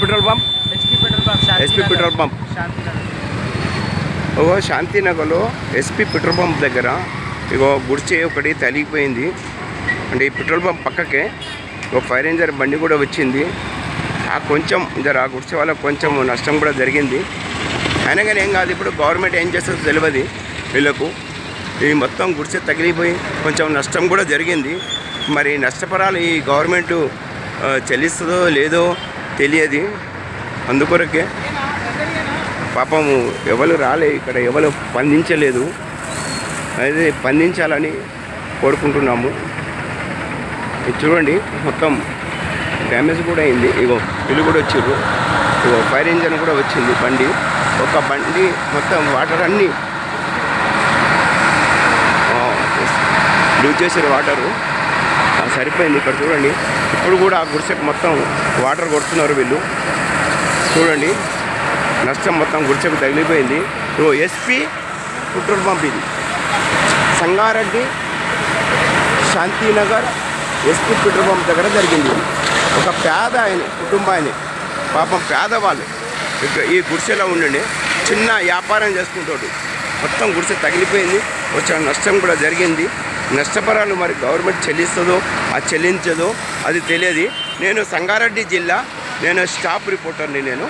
Petrol pump? SP petrol pump. ఓ శాంతినగర్లో SP petrol pump దగ్గర ఇగో గుడిచే ఒకటి తలిగిపోయింది. అంటే ఈ పెట్రోల్ పంప్ పక్కకే ఒక ఫైర్ ఇంజర్ బండి కూడా వచ్చింది. ఆ కొంచెం ఆ గుడిచే వాళ్ళకి కొంచెం నష్టం కూడా జరిగింది. అయినా కానీ ఏం కాదు, ఇప్పుడు గవర్నమెంట్ ఏం చేస్తుందో తెలియదు వీళ్ళకు. ఈ మొత్తం గుడిసె తగిలిపోయి కొంచెం నష్టం కూడా జరిగింది. మరి నష్టపరాలు ఈ గవర్నమెంటు చెల్లిస్తుందో లేదో తెలియదు. అందుకొరకే పాపము ఎవరు రాలే, ఇక్కడ ఎవరు స్పందించలేదు. అయితే స్పందించాలని కోరుకుంటున్నాము. ఇది చూడండి, మొత్తం డ్యామేజ్ కూడా అయింది. ఇగో వీళ్ళు కూడా వచ్చిర్రు. ఇగో ఫైర్ ఇంజన్ కూడా వచ్చింది బండి. ఒక బండి మొత్తం వాటర్ అన్నీ లూజ్ చేసారు వాటరు. సరిపోయింది. ఇక్కడ చూడండి, ఇప్పుడు కూడా ఆ గుడిసెకు మొత్తం వాటర్ కొడుతున్నారు వీళ్ళు. చూడండి, నష్టం మొత్తం గుడిసెకు తగిలిపోయింది. ఎస్పీ పెట్రోల్ పంప్ ఇది Sangareddy Shantinagar SP petrol pump దగ్గర జరిగింది. ఒక పేద కుటుంబాన్ని, పాపం పేదవాళ్ళు ఈ గుడిసెలో ఉండండి, చిన్న వ్యాపారం చేసుకుంటాడు. మొత్తం గుడిసె తగిలిపోయింది. వచ్చే నష్టం కూడా జరిగింది. నష్టపరాలు మరి గవర్నమెంట్ చెల్లిస్తుందో అది చెల్లించదో అది తెలియదు. నేను సంగారెడ్డి జిల్లా, నేను స్టాఫ్ రిపోర్టర్ని. నేను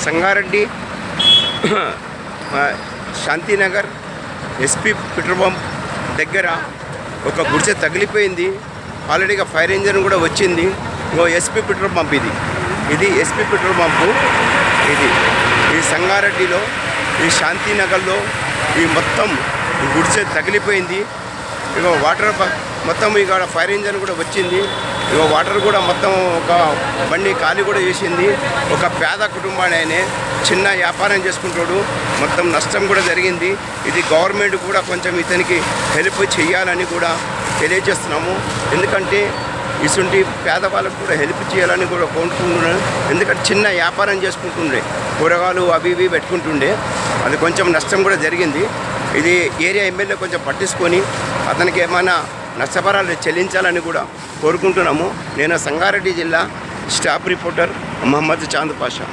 Sangareddy Shantinagar SP petrol pump దగ్గర ఒక గుడిసె తగిలిపోయింది. ఆల్రెడీగా ఫైర్ ఇంజన్ కూడా వచ్చింది. ఎస్పీ పెట్రోల్ పంప్ ఇది ఎస్పీ పెట్రోల్ పంపు. ఈ సంగారెడ్డిలో, ఈ శాంతినగర్లో ఈ మొత్తం గుడిసె తగిలిపోయింది. ఇక వాటర్ మొత్తం ఇక్కడ ఫైర్ ఇంజన్ కూడా వచ్చింది. ఇక వాటర్ కూడా మొత్తం ఒక బండి ఖాళీ కూడా చేసింది. ఒక పేద కుటుంబాన్ని చిన్న వ్యాపారం చేసుకుంటాడు. మొత్తం నష్టం కూడా జరిగింది. ఇది గవర్నమెంట్ కూడా కొంచెం ఇతనికి హెల్ప్ చేయాలని కూడా తెలియజేస్తున్నాము. ఎందుకంటే ఇటువంటి పేదవాళ్ళకు కూడా హెల్ప్ చేయాలని కూడా కోరుకుంటున్నాను. ఎందుకంటే చిన్న వ్యాపారం చేసుకుంటుండే, కూరగాయలు అవి ఇవి పెట్టుకుంటుండే, అది కొంచెం నష్టం కూడా జరిగింది. ఇది ఏరియా ఎమ్మెల్యే కొంచెం పట్టించుకొని అతనికి ఏమైనా నష్టపరాలు చెల్లించాలని కూడా కోరుకుంటున్నాము. నేను సంగారెడ్డి జిల్లా స్టాఫ్ రిపోర్టర్ మహమ్మద్ చాంద్ పాషా.